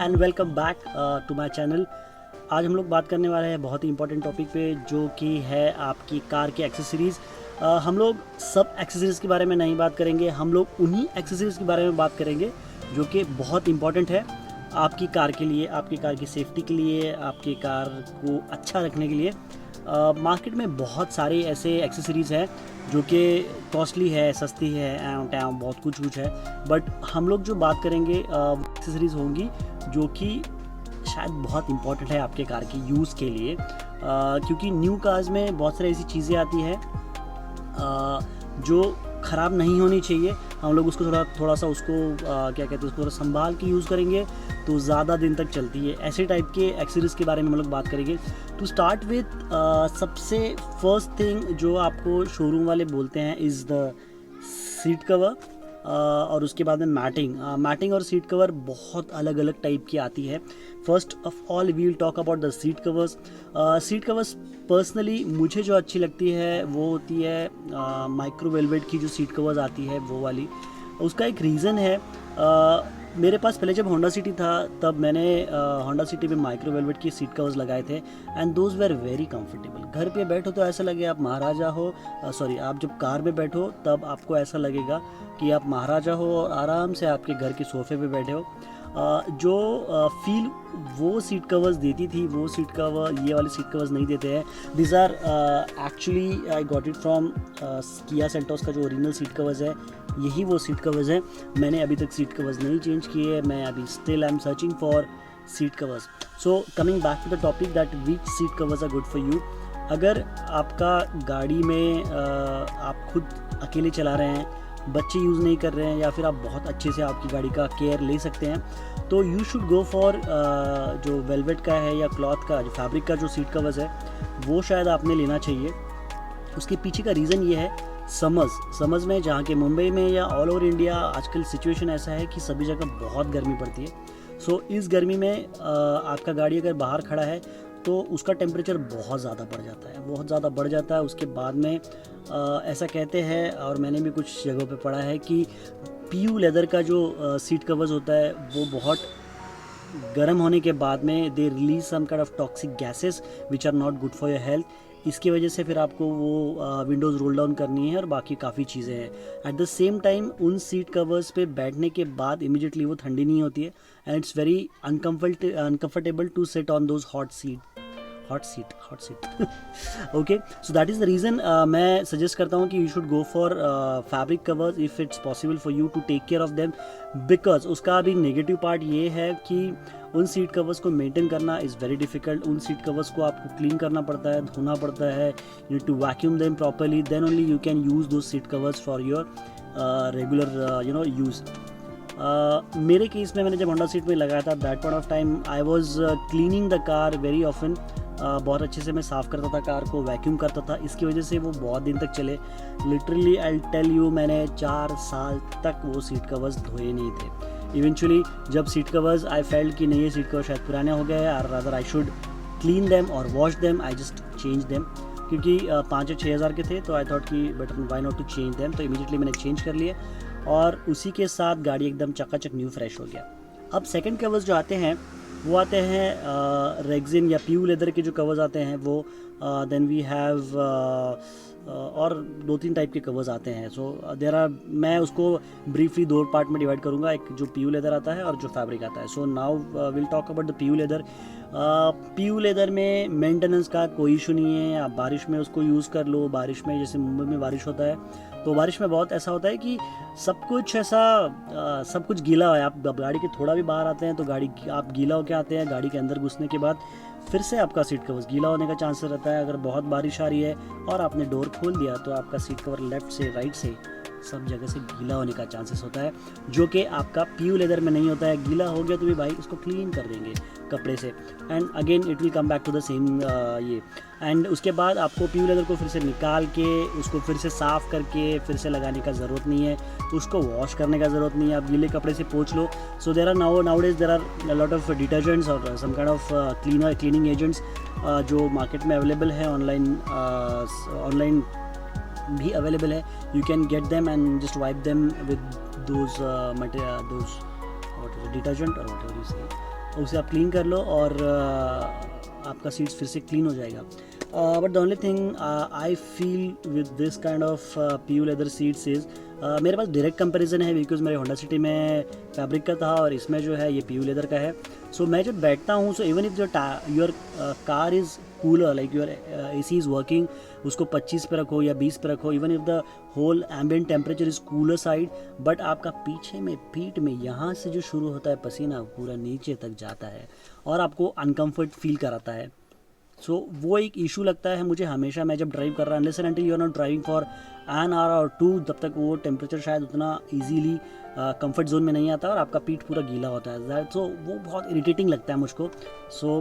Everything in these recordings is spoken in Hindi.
And welcome back to my channel. आज हम लोग बात करने वाले हैं बहुत ही इंपॉर्टेंट टॉपिक पे, जो कि है आपकी कार की एक्सेसरीज़। हम लोग सब एक्सेसरीज़ के बारे में नहीं बात करेंगे, हम लोग उन्हीं एक्सेसरीज़ के बारे में बात करेंगे जो कि बहुत इंपॉर्टेंट है आपकी कार के लिए, आपकी कार की सेफ्टी के लिए, आपकी कार को अच्छा रखने के लिए। मार्केट में बहुत सारे ऐसे एक्सेसरीज़ हैं जो कि कॉस्टली है, सस्ती है, एंड बहुत कुछ है। बट हम लोग जो बात करेंगे एक्सेसरीज़ होंगी जो कि शायद बहुत इंपॉर्टेंट है आपके कार के यूज़ के लिए, क्योंकि न्यू कार्स में बहुत सारी ऐसी चीज़ें आती हैं जो ख़राब नहीं होनी चाहिए। हम लोग उसको थोड़ा सा उसको क्या कहते हैं, उसको थोड़ा संभाल के यूज़ करेंगे तो ज़्यादा दिन तक चलती है। ऐसे टाइप के एक्सेसरीज़ के बारे में हम लोग बात करेंगे। टू स्टार्ट विथ सबसे फर्स्ट थिंग जो आपको शोरूम वाले बोलते हैं इज़ द सीट कवर, और उसके बाद में मैटिंग और सीट कवर बहुत अलग अलग टाइप की आती है। First of all we will talk about the seat covers. Seat covers personally मुझे जो अच्छी लगती है वो होती है माइक्रो वेलवेट की जो सीट कवर्स आती है वो वाली। उसका एक रीज़न है, मेरे पास पहले जब होंडा सिटी था तब मैंने होंडा सिटी में माइक्रो वेलवेट की सीट कवर्स लगाए थे and those were very comfortable. घर पे बैठो तो ऐसा लगे आप महाराजा हो, आप जब कार में बैठो तब आपको ऐसा लगेगा कि आप महाराजा हो और आराम से आपके घर के सोफे पे बैठे हो। जो फील वो सीट कवर्स देती थी वो सीट कवर ये वाले सीट कवर्स नहीं देते हैं। This are actually I got it from Kia Seltos का जो ओरिजिनल सीट कवर्स है, यही वो सीट कवर्स हैं। मैंने अभी तक सीट कवर्स नहीं चेंज किए, मैं अभी still I am searching for seat covers. So coming back to the topic that which seat covers are good for you. अगर आपका गाड़ी में आप खुद अकेले चला रहे हैं, बच्चे यूज़ नहीं कर रहे हैं, या फिर आप बहुत अच्छे से आपकी गाड़ी का केयर ले सकते हैं, तो यू शुड गो फॉर जो वेलवेट का है या क्लॉथ का जो फैब्रिक का जो सीट कवर्स है वो शायद आपने लेना चाहिए। उसके पीछे का रीज़न ये है, समर्स में, जहाँ के मुंबई में या ऑल ओवर इंडिया आजकल सिचुएशन ऐसा है कि सभी जगह बहुत गर्मी पड़ती है। सो इस गर्मी में आपका गाड़ी अगर बाहर खड़ा है तो उसका टेम्परेचर बहुत ज़्यादा बढ़ जाता है। उसके बाद में ऐसा कहते हैं, और मैंने भी कुछ जगहों पे पढ़ा है कि पीयू लेदर का जो सीट कवर्स होता है वो बहुत गर्म होने के बाद में they release some kind of toxic gases which are not good for your health. इसकी वजह से फिर आपको वो विंडोज़ रोल डाउन करनी है और बाकी काफ़ी चीज़ें हैं। एट द सेम टाइम उन सीट कवर्स पे बैठने के बाद इमीडिएटली वो ठंडी नहीं होती है and it's very uncomfortable to sit on those hot seat okay, so that is the reason मैं सजेस्ट करता हूँ कि you should go for fabric covers if it's possible for you to take care of them. Because उसका अभी नेगेटिव पार्ट ये है कि उन सीट कवर्स को मेंटेन करना इज़ वेरी डिफिकल्ट। उन सीट कवर्स को आपको क्लीन करना पड़ता है, धोना पड़ता है, you need to vacuum them properly, then only you can use those seat covers for your regular use. मेरे केस में मैंने जब होंडा सीट में लगाया था, that point of time I was cleaning the car very often. बहुत अच्छे से मैं साफ़ करता था कार को, वैक्यूम करता था, इसकी वजह से वो बहुत दिन तक चले। लिटरली आई टेल यू, मैंने 4 साल तक वो सीट कवर्स धोए नहीं थे। इवेंचुअली जब सीट कवर्स आई फेल्ट कि नहीं ये सीट कवर शायद पुराने हो गए हैं, और rather I should clean them और wash them, I just change them, क्योंकि 5 या 6 हज़ार के थे तो आई थॉट कि better why not to change them. तो इमीडिएटली मैंने चेंज कर लिए और उसी के साथ गाड़ी एकदम चकाचक न्यू फ्रेश हो गया। अब सेकंड कवर्स जो आते हैं वो आते हैं रेक्सिन या प्यू लेदर के जो कवर्स आते हैं वो, देन वी हैव और 2-3 टाइप के कवर्स आते हैं। सो देयर आर, मैं उसको ब्रीफली 2 पार्ट में डिवाइड करूँगा, एक जो प्यू लेदर आता है और जो फैब्रिक आता है। So now will talk about the PU leather. PU leather में मेंटेनेंस का कोई इशू नहीं है, आप बारिश में उसको यूज़ कर लो। बारिश में, जैसे मुंबई में बारिश होता है तो बारिश में बहुत ऐसा होता है कि सब कुछ गीला है। आप गाड़ी के थोड़ा भी बाहर आते हैं तो गाड़ी आप गीला होके आते हैं, गाड़ी के अंदर घुसने के बाद फिर से आपका सीट कवर गीला होने का चांस रहता है। अगर बहुत बारिश आ रही है और आपने डोर खोल दिया तो आपका सीट कवर लेफ़्ट से राइट से सब जगह से गीला होने का चांसेस होता है, जो कि आपका प्यू लेदर में नहीं होता है। गीला हो गया तो भी भाई उसको क्लीन कर देंगे कपड़े से and again it will come back to the same ये। एंड उसके बाद आपको प्यू लेदर को फिर से निकाल के उसको फिर से साफ़ करके फिर से लगाने का ज़रूरत नहीं है, उसको वॉश करने का ज़रूरत नहीं है, आप गीले कपड़े से पोंछ लो। So there are nowadays there are lot of detergents और some kind of cleaning agents जो मार्केट में अवेलेबल है, ऑनलाइन भी अवेलेबल है। You can get them and just wipe them with those detergent और व्हाटएवर यू से। उसे आप क्लीन कर लो और आपका सीट्स फिर से क्लीन हो जाएगा. But the only thing I feel with this kind of PU leather seats is मेरे पास डायरेक्ट कंपैरिजन है बिकॉज मेरे होंडा सिटी में फैब्रिक का था और इसमें जो है ये PU लेदर का है. सो मैं जब बैठता हूँ, so even if your car is cooler, like your AC is working, उसको 25 पे रखो या 20 पे रखो, even if the whole ambient temperature is cooler side, but आपका पीछे में पीठ में यहाँ से जो शुरू होता है पसीना पूरा नीचे तक जाता है और आपको अनकम्फर्ट फील कराता है. सो वो एक इशू लगता है मुझे हमेशा. मैं जब ड्राइव कर रहा हूँ, unless and until you are not driving for an hour और 2, तब तक वो टेम्परेचर शायद उतना ईजीली कंफर्ट जोन में नहीं आता और आपका पीठ पूरा गीला होता है. सो वो बहुत इरिटेटिंग लगता है मुझको. So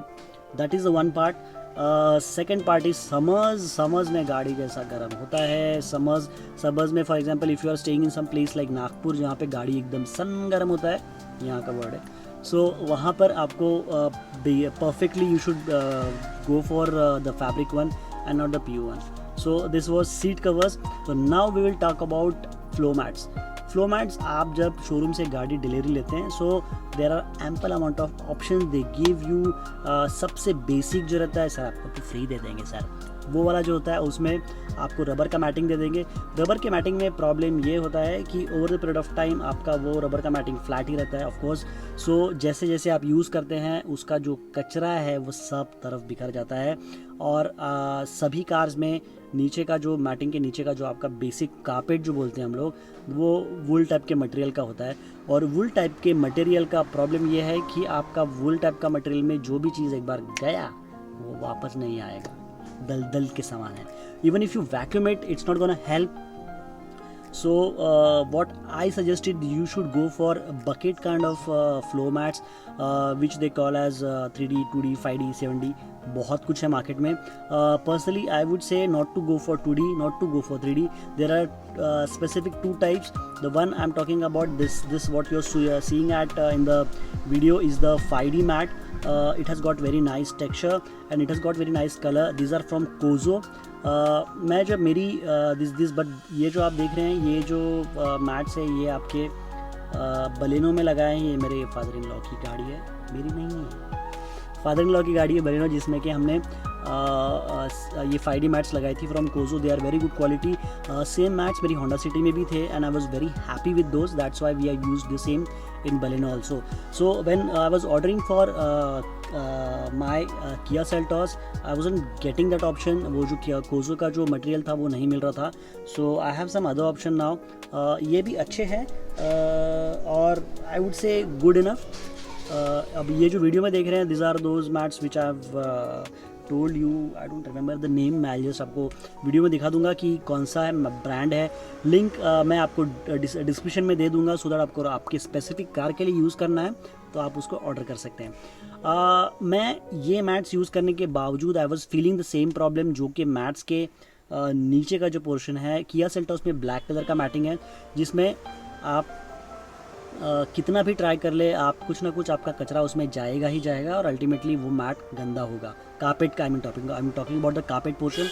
that is the one part. Second part is summers में गाड़ी कैसा गर्म होता है. समर्स में for example if you are staying in some place like Nagpur, जहाँ पे गाड़ी एकदम सन गर्म होता है, यहाँ का वर्ड है. सो वहाँ पर आपको perfectly you should go for the fabric one and not the PU one. So this was seat covers. So now we will talk about floor mats. Floor mats आप जब शोरूम से गाड़ी डिलीवरी लेते हैं, so there are ample amount of options they give you. सबसे बेसिक जो रहता है, सर आपको तो फ्री दे देंगे सर, वो वाला जो होता है उसमें आपको रबर का मैटिंग दे देंगे. रबर के मैटिंग में प्रॉब्लम ये होता है कि over the period of time आपका वो रबर का मैटिंग फ्लैट ही रहता है ऑफ कोर्स. सो जैसे जैसे आप यूज़ करते हैं उसका जो कचरा है वो सब तरफ बिखर जाता है. और सभी कार्स में नीचे का जो मैटिंग के नीचे का जो आपका बेसिक कारपेट जो बोलते हैं हम लोग, वो वुल टाइप के मटेरियल का होता है. और वुल टाइप के मटेरियल का प्रॉब्लम ये है कि आपका वुल टाइप का मटेरियल में जो भी चीज़ एक बार गया वो वापस नहीं आएगा, दलदल के समान है. Even if you vacuum it, it's not gonna help. So what I suggested, you should go for bucket kind of floor mats, which they call as 3D, 2D, 5D, 7D. बहुत कुछ है मार्केट में. Personally I would say not to go for 2D, not to go for 3D. There are specific two types. The one I'm talking about, this what you're seeing at in the video is the 5D mat. It has got very nice texture and it has got very nice color. These are from Kozo. मैं जब मेरी बट ये जो आप देख रहे हैं, ये जो मैट्स है, ये आपके बलेनो में लगाए हैं. ये मेरे फादर इन लॉ की गाड़ी है, मेरी नहीं है, फादर इन लॉ की गाड़ी है बलेनो, जिसमें कि हमने ये 5D मैट्स लगाई थी from Kozo. They are very good quality. Same mats मेरी होंडा सिटी में भी थे and I was very happy with those. That's why we are used the same in Baleno also. So when I was ordering for my Kia Seltos, I wasn't getting that option. वो जो Kia Kozo का जो मटेरियल था वो नहीं मिल रहा था. So I have some other option now. ये भी अच्छे हैं और I would say good enough. अब ये जो वीडियो में देख रहे हैं, these are those mats which I have told you. I don't remember the name. मैं जस्ट आपको वीडियो में दिखा दूंगा कि कौन सा है ब्रांड है. लिंक मैं आपको डिस्क्रिप्शन में दे दूंगा, सो दैट आपको आपके स्पेसिफिक कार के लिए यूज़ करना है तो आप उसको ऑर्डर कर सकते हैं. मैं ये मैट्स यूज़ करने के बावजूद I was feeling the same problem जो कि मैट्स के नीचे का जो पोर्शन है. किया सेल्टोस में ब्लैक कलर का मैटिंग है, जिसमें आप कितना भी ट्राई कर ले, आप कुछ ना कुछ आपका कचरा उसमें जाएगा ही जाएगा और अल्टीमेटली वो मैट गंदा होगा. कारपेट का I am talking about the carpet portion.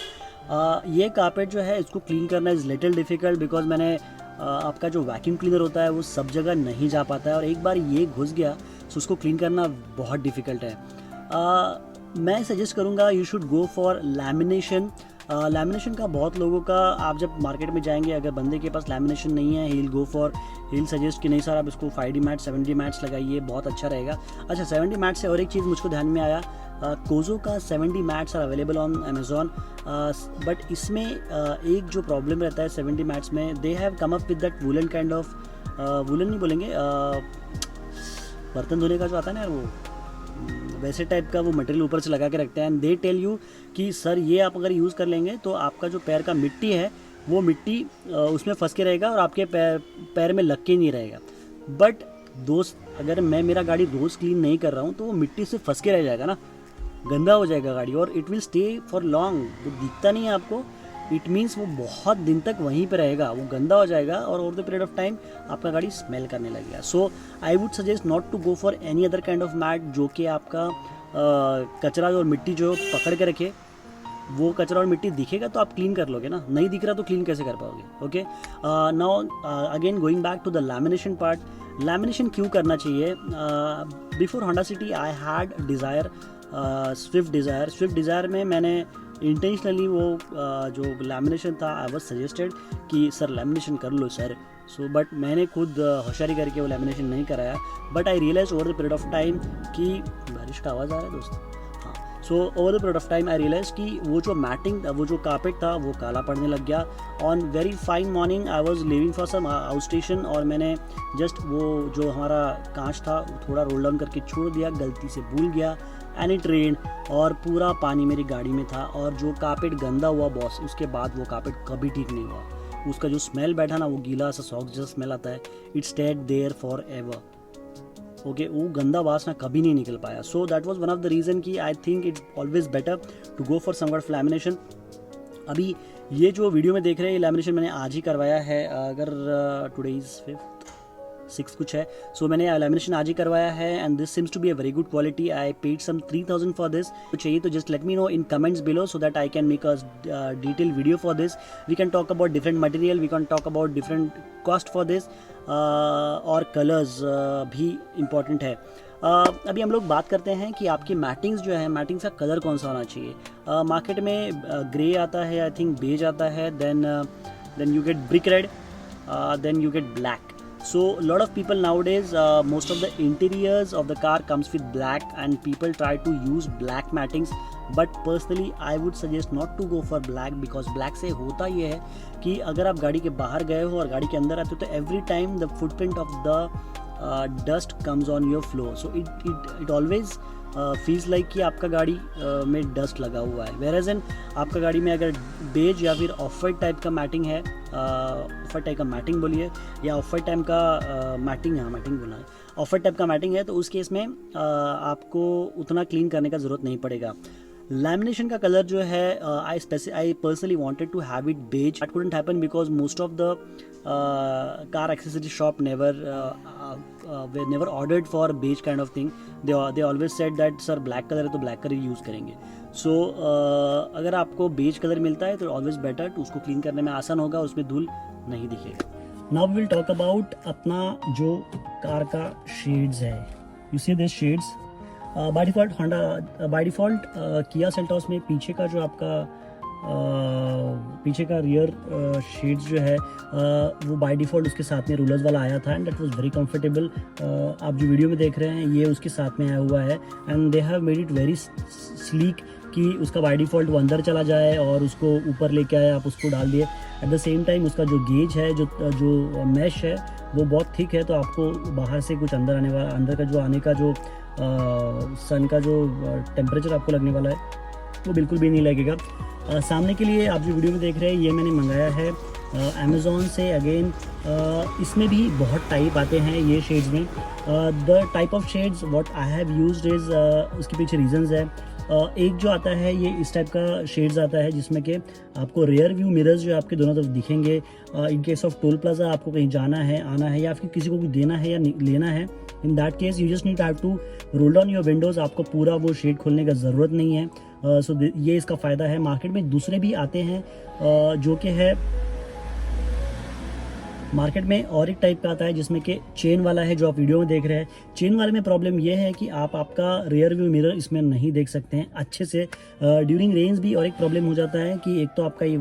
ये कारपेट जो है इसको क्लीन करना इज़ लिटिल डिफ़िकल्ट बिकॉज मैंने आपका जो वैक्यूम क्लीनर होता है वो सब जगह नहीं जा पाता है और एक बार ये घुस गया तो उसको क्लीन करना बहुत डिफ़िकल्ट है. मैं सजेस्ट करूँगा you should go for lamination. Lamination का बहुत लोगों का, आप जब मार्केट में जाएंगे अगर बंदे के पास लैमिनेशन नहीं है, ही सजेस्ट कि नहीं सर आप इसको 5D मैट 7D मैट्स लगाइए, बहुत अच्छा रहेगा. अच्छा, 7D मैट से और एक चीज़ मुझको ध्यान में आया, कोजो का 7D mats are available on Amazon. But इसमें एक जो प्रॉब्लम रहता है 7D मैट्स में, they have come up with that woollen kind of, woollen नहीं बोलेंगे, बर्तन धोने का जो आता है ना वो वैसे टाइप का वो मटेरियल ऊपर से लगा के रखते हैं. एंड दे टेल यू कि सर ये आप अगर यूज़ कर लेंगे तो आपका जो पैर का मिट्टी है वो मिट्टी उसमें फंस के रहेगा और आपके पैर में लग के नहीं रहेगा. बट दोस्त, अगर मैं मेरा गाड़ी रोज़ क्लीन नहीं कर रहा हूँ तो वो मिट्टी से फंस के रह जाएगा ना, गंदा हो जाएगा गाड़ी और it will stay for long. वो दिखता नहीं है आपको, इट मीन्स वो बहुत दिन तक वहीं पर रहेगा, वो गंदा हो जाएगा और over the period of time आपका गाड़ी स्मेल करने लगेगा. So I would suggest not to go for any other kind of mat जो कि आपका कचरा और मिट्टी जो पकड़ के रखे. वो कचरा और मिट्टी दिखेगा तो आप क्लीन कर लोगे ना, नहीं दिख रहा तो क्लीन कैसे कर पाओगे. Okay, now again going back to the lamination part. Lamination क्यों करना चाहिए? Before Honda City I had Dzire, Swift Dzire में मैंने इंटेंशनली वो जो लैमिनेशन था आई वाज सजेस्टेड कि सर लैमिनेशन कर लो सर। सो बट मैंने खुद होशियारी करके वो लैमिनेशन नहीं कराया। But I realise over the period of time कि बारिश का आवाज़ आ रहा है दोस्त, हाँ। So over the period of time I realise कि वो जो मैटिंग, वो जो कारपेट था वो काला पड़ने लग गया। On very fine morning I was living for some outstation और मैंने जस्ट वो जो हमारा कांच था थोड़ा रोल डाउन करके छोड़ दिया, गलती से भूल गया एंड इट रेन और पूरा पानी मेरी गाड़ी में था। और जो कारपेट गंदा हुआ बॉस, उसके बाद वो कारपेट कभी ठीक नहीं हुआ। उसका जो स्मेल बैठा ना, वो गीला सा सॉक्स जैसा स्मेल आता है, it stayed there forever. Okay, वो गंदा वासना कभी नहीं निकल पाया। So that was one of the reason कि I think it's always better to go for some kind of lamination. अभी ये जो वीडियो में देख रहे हैं, ये लैमिनेशन मैंने आज ही करवाया है। अगर टुडे इज़ 6 कुछ है, सो मैंने लैमिनेशन आज ही करवाया है and this seems to be a very good quality. I paid some 3000 for this. तो चाहिए तो just let me know in comments below so that I can make a detail video for this. We can talk about different material, we can talk about different cost for this और कलर्स भी इम्पॉर्टेंट है। अभी हम लोग बात करते हैं कि आपकी मैटिंग्स जो है, मैटिंग्स का कलर कौन सा होना चाहिए। मार्केट में ग्रे आता है, आई थिंक बेज आता है, then you get brick red, then you get black. So a lot of people nowadays, most of the interiors of the car comes with black and people try to use black mattings, but personally I would suggest not to go for black because black से होता ये है कि अगर आप गाड़ी के बाहर गए हो और गाड़ी के अंदर आते हो तो every time the footprint of the dust comes on your floor, so it always feels like कि आपका गाड़ी में डस्ट लगा हुआ है। वेयर एज एन आपका गाड़ी में अगर बेज या फिर ऑफ वाइट टाइप का मैटिंग है, ऑफ वाइट टाइप का मैटिंग बोलिए या ऑफ वाइट टाइप का मैटिंग, हाँ मैटिंग बोला है, ऑफ वाइट टाइप का मैटिंग है, तो उस केस में आपको उतना क्लीन करने का ज़रूरत नहीं पड़ेगा। लैमिनेशन का कलर जो है I personally wanted to have it beige. That couldn't happen because most of the car accessory shop never ordered for beige kind of thing. They always said that sir black color है तो black color यूज़ करेंगे. So अगर आपको बेज कलर मिलता है तो ऑलवेज बेटर टू उसको क्लीन करने में आसान होगा, उसमें धूल नहीं दिखेगा. नाउ विल टॉक अबाउट अपना जो कार का शेड्स है. You see this shades by default Kia Seltos में पीछे का जो आपका पीछे का रियर शेड्स जो है वो बाय डिफ़ॉल्ट उसके साथ में रूलर्स वाला आया था and that was very comfortable. आप जो वीडियो में देख रहे हैं ये उसके साथ में आया हुआ है and they have made it very sleek कि उसका बाय डिफ़ॉल्ट वो अंदर चला जाए और उसको ऊपर लेके आए, आप उसको डाल दिए. एट द सेम टाइम उसका जो गेज है, जो मैश है वो बहुत थिक है, तो आपको बाहर से कुछ अंदर आने वाला, अंदर का जो आने का जो सन का जो टेम्परेचर आपको लगने वाला है वो बिल्कुल भी नहीं लगेगा. सामने के लिए आप जो वीडियो में देख रहे हैं ये मैंने मंगाया है अमेज़ॉन से. अगेन इसमें भी बहुत टाइप आते हैं ये शेड्स में. The type of shades what I have used is, उसके पीछे रीजंस है. एक जो आता है ये इस टाइप का शेड्स आता है जिसमें कि आपको रियर व्यू मिरर्स जो आपके दोनों तरफ दिखेंगे. In case of toll plaza आपको कहीं जाना है, आना है या फिर किसी को कुछ देना है या लेना है, in that case you just need have to roll down your windows. आपको पूरा वो शेड खोलने का ज़रूरत नहीं है. सो ये इसका फ़ायदा है. मार्केट में दूसरे भी आते हैं जो कि है मार्केट में और एक टाइप का आता है जिसमें कि चेन वाला है जो आप वीडियो में देख रहे हैं. चेन वाले में प्रॉब्लम ये है कि आप आपका रियर व्यू मिरर इसमें नहीं देख सकते हैं अच्छे से. ड्यूरिंग रेंज भी और एक प्रॉब्लम हो जाता है कि एक तो आपका ये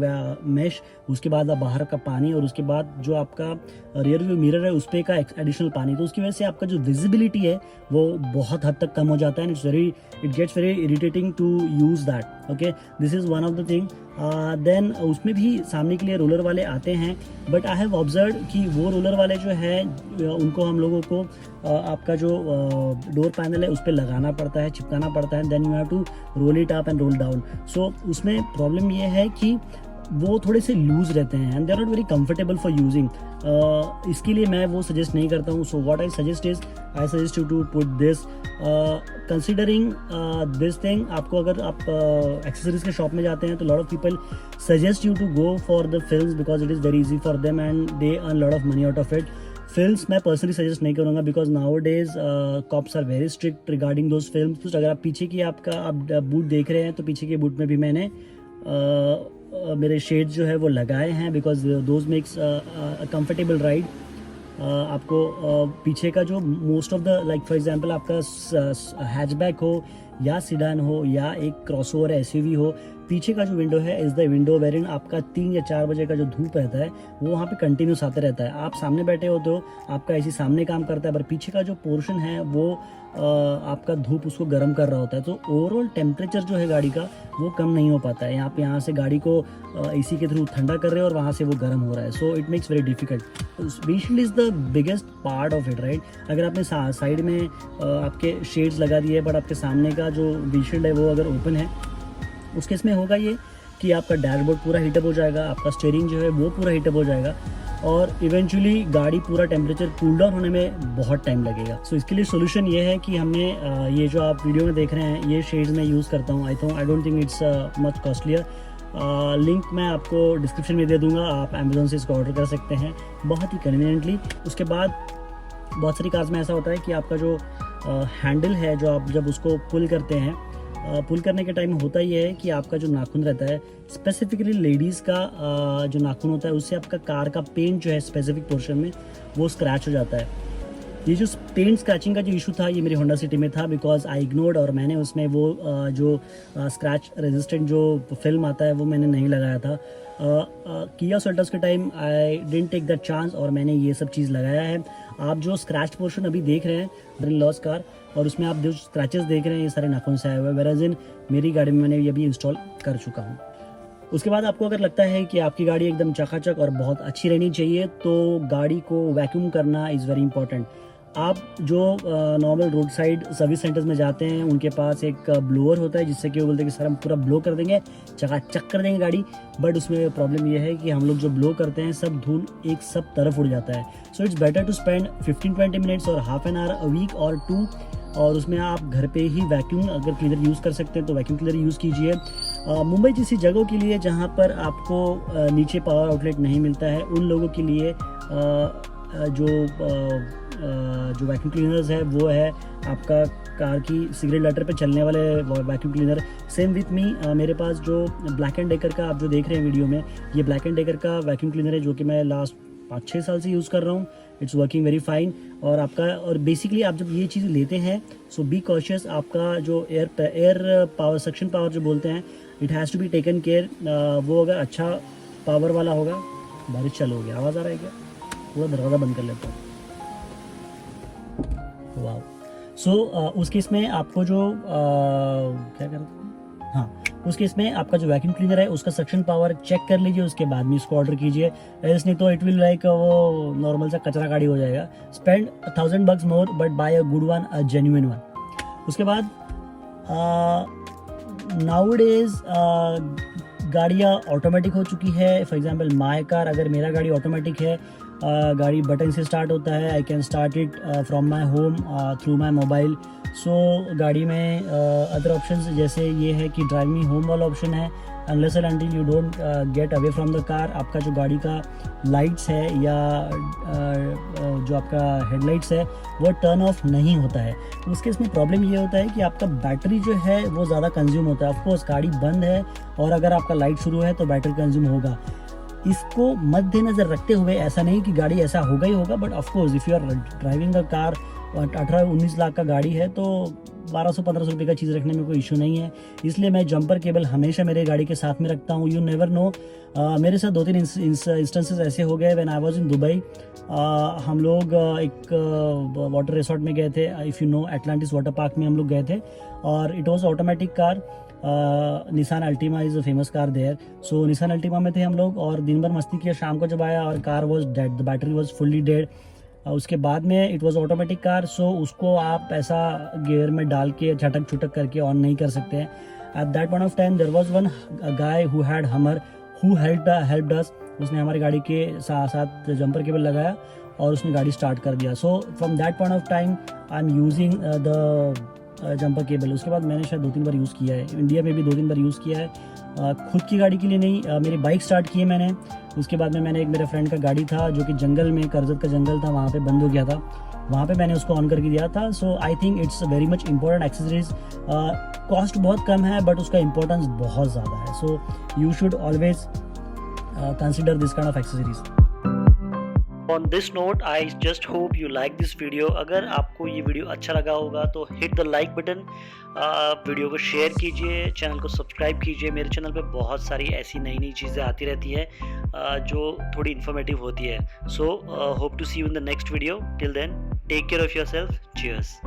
मैश, उसके बाद बाहर का पानी और उसके बाद जो आपका रियर व्यू मिरर है उस पर का एडिशनल पानी, तो उसकी वजह से आपका जो विजिबिलिटी है वो बहुत हद तक कम हो जाता है. It gets very irritating to use that. Okay, this is one of the thing. Then उसमें भी सामने के लिए रोलर वाले आते हैं, बट आई हैव ऑब्जर्व कि वो रोलर वाले जो है उनको हम लोगों को आपका जो डोर पैनल है उस पर लगाना पड़ता है, चिपकाना पड़ता है. Then you have to roll it up and roll down. So उसमें प्रॉब्लम ये है कि वो थोड़े से लूज़ रहते हैं and they are not very comfortable for using. इसके लिए मैं वो सजेस्ट नहीं करता हूँ. So what I suggest you to put this. Considering this thing, आपको अगर आप एक्सेसरीज के शॉप में जाते हैं तो lot of people suggest you to go for the films because it is very easy for them and they earn lot of money out of it. Films मैं पर्सनली सजेस्ट नहीं करूँगा because nowadays cops are very strict regarding those films. अगर आप पीछे की आप बूट देख रहे हैं तो पीछे के बूट में भी मैंने मेरे शेड्स जो है वो लगाए हैं because those makes a comfortable ride. आपको पीछे का जो most of the like for example आपका हैचबैक हो या सिडान हो या एक क्रॉसओवर एसयूवी हो, पीछे का जो विंडो है इज़ द विंडो वेरिन आपका 3 या 4 बजे का जो धूप रहता है वो वहाँ पे कंटिन्यूस आते रहता है। आप सामने बैठे हो तो आपका एसी सामने काम करता है, पर पीछे का जो पोर्शन है वो आपका धूप उसको गर्म कर रहा होता है, तो ओवरऑल टेम्परेचर जो है गाड़ी का वो कम नहीं हो पाता है। यहाँ से गाड़ी को एसी के थ्रू ठंडा कर रहे हो और वहाँ से वो गर्म हो रहा है, so it makes very difficult. Windshield is the biggest part of it, right. अगर आपने साइड में आपके शेड्स लगा दिए बट आपके सामने का जो विंडशील्ड है वो अगर ओपन है, उसके इसमें होगा ये कि आपका डैशबोर्ड पूरा हीटअप हो जाएगा, आपका स्टीयरिंग जो है वो पूरा हीटअप हो जाएगा और इवेंचुअली गाड़ी पूरा टेम्परेचर कूल डाउन होने में बहुत टाइम लगेगा। सो इसके लिए सोल्यूशन ये है कि हमने ये जो आप वीडियो में देख रहे हैं ये शेड्स मैं यूज़ करता हूँ। I don't think it's much costlier. Link मैं आपको डिस्क्रिप्शन में दे दूँगा, आप अमेजोन से इसको ऑर्डर कर सकते हैं बहुत ही कन्वीनियंटली। उसके बाद बहुत सारी कार्स में ऐसा होता है कि आपका जो हैंडल है, जो आप जब उसको पुल करते हैं, पुल करने के टाइम होता ये है कि आपका जो नाखून रहता है, स्पेसिफिकली लेडीज़ का जो नाखून होता है उससे आपका कार का पेंट जो है स्पेसिफिक पोर्शन में वो स्क्रैच हो जाता है। ये जो पेंट स्क्रैचिंग का जो इशू था ये मेरी होंडा सिटी में था, बिकॉज आई इग्नोर्ड, और मैंने उसमें वो जो स्क्रैच रेजिस्टेंट जो फिल्म आता है वो मैंने नहीं लगाया था। किया सेल्टोस के time I didn't take that chance और मैंने ये सब चीज़ लगाया है। आप जो स्क्रैच पोर्शन अभी देख रहे हैं इन लॉस कार, और उसमें आप जो स्क्रैचेस देख रहे हैं ये सारे नाखून से आए हुए हैं, वेराज इन मेरी गाड़ी में मैंने ये भी इंस्टॉल कर चुका हूँ। उसके बाद आपको अगर लगता है कि आपकी गाड़ी एकदम चकाचक और बहुत अच्छी रहनी चाहिए तो गाड़ी को वैक्यूम करना इज़ वेरी इंपॉर्टेंट। आप जो normal road side service centres में जाते हैं उनके पास एक ब्लोअर होता है जिससे कि वो बोलते हैं कि सर हम पूरा ब्लो कर देंगे, चकाचक कर देंगे गाड़ी, बट उसमें प्रॉब्लम ये है कि हम लोग जो ब्लो करते हैं सब धूल एक सब तरफ उड़ जाता है। So it's better to spend 15-20 minutes और half an hour a week और 2, और उसमें आप घर पे ही वैक्यूम अगर क्लीनर यूज़ कर सकते हैं तो वैक्यूम क्लीनर यूज़ कीजिए। मुंबई जैसी जगहों के लिए जहाँ पर आपको नीचे पावर आउटलेट नहीं मिलता है, उन लोगों के लिए जो वैक्यूम क्लीनर्स है वो है आपका कार की सिगरेट लाइटर पे चलने वाले vacuum cleaner. Same with me, मेरे पास जो ब्लैक एंड डेकर का आप जो देख रहे हैं वीडियो में, ये ब्लैक एंड डेकर का वैक्यूम क्लीनर है जो कि मैं लास्ट 5-6 साल से यूज़ कर रहा हूँ। It's working very fine. और बेसिकली आप जब ये चीज़ लेते हैं सो बी कॉशियस, आपका जो एयर पावर सक्शन पावर जो बोलते हैं, it has to be taken care. वो अगर अच्छा पावर वाला होगा, बारिश चालू हो गया, आवाज़ आ रहा है क्या? पूरा दरवाज़ा बंद कर लेता हूँ। वाह। सो उस केस में आपको जो क्या करते हैं, हाँ, उस केस में आपका जो वैक्यूम क्लीनर है उसका सक्शन पावर चेक कर लीजिए, उसके बाद में इसको ऑर्डर कीजिए। ऐसे नहीं तो इट विल लाइक वो नॉर्मल सा कचरा गाड़ी हो जाएगा। Spend $1000 more but by a good one, a genuine one. उसके बाद नाउडेज गाड़ियाँ ऑटोमेटिक हो चुकी है। फॉर एग्जांपल माय कार, अगर मेरा गाड़ी ऑटोमेटिक है, गाड़ी बटन से स्टार्ट होता है, I can start it from my home through my mobile. So गाड़ी में अदर ऑप्शंस जैसे ये है कि ड्राइव मी होम वाला ऑप्शन है, unless and until you don't get away from the car. आपका जो गाड़ी का लाइट्स है या जो आपका हेडलाइट्स है वो टर्न ऑफ नहीं होता है। उसके इसमें प्रॉब्लम ये होता है कि आपका बैटरी जो है वो ज़्यादा कंज्यूम होता है। ऑफकोर्स गाड़ी बंद है और अगर आपका लाइट शुरू है तो बैटरी कंज्यूम होगा। इसको मद्देनज़र रखते हुए, ऐसा नहीं कि गाड़ी ऐसा होगा ही होगा, but of course if you are driving a car, 18-19 lakh का गाड़ी है तो 1200-1500 रुपये का चीज़ रखने में कोई इशू नहीं है। इसलिए मैं जंपर केबल हमेशा मेरे गाड़ी के साथ में रखता हूँ। यू नेवर नो, मेरे साथ 2-3 इंस्टेंसेस ऐसे हो गए। When I was in Dubai, हम लोग एक वाटर रिसोर्ट में गए थे, if you know Atlantis water park में हम लोग गए थे, और it was automatic car. Nissan Altima is a famous car there. So Nissan Altima में थे हम लोग और दिन भर मस्ती किया। शाम को जब आया और car was dead, the battery was fully dead. उसके बाद में इट वॉज ऑटोमेटिक कार, सो उसको आप ऐसा गियर में डाल के झटक छुटक करके ऑन नहीं कर सकते हैं। At that point of time there was one guy who had Hummer who helped us. उसने हमारी गाड़ी के साथ जंपर केबल लगाया और उसने गाड़ी स्टार्ट कर दिया। So from that point of time I am using the jumper cable. उसके बाद मैंने शायद 2-3 बार यूज़ किया है, इंडिया में भी 2-3 बार यूज़ किया है। खुद की गाड़ी के लिए नहीं, मेरी बाइक स्टार्ट की है मैंने। उसके बाद में मैंने एक मेरे फ्रेंड का गाड़ी था जो कि जंगल में, करजत का जंगल था, वहाँ पे बंद हो गया था, वहाँ पे मैंने उसको ऑन करके दिया था। So I think it's very much important accessories. Cost बहुत कम है बट उसका इंपॉर्टेंस बहुत ज़्यादा है। So you should always consider this kind of accessories. On this note I just hope you like this video. अगर आपको ये वीडियो अच्छा लगा होगा तो hit the like button, video को शेयर कीजिए, चैनल को सब्सक्राइब कीजिए। मेरे चैनल पे बहुत सारी ऐसी नई नई चीज़ें आती रहती है जो थोड़ी इन्फॉर्मेटिव होती है। So hope to see you in the next video. Till then take care of yourself. Cheers.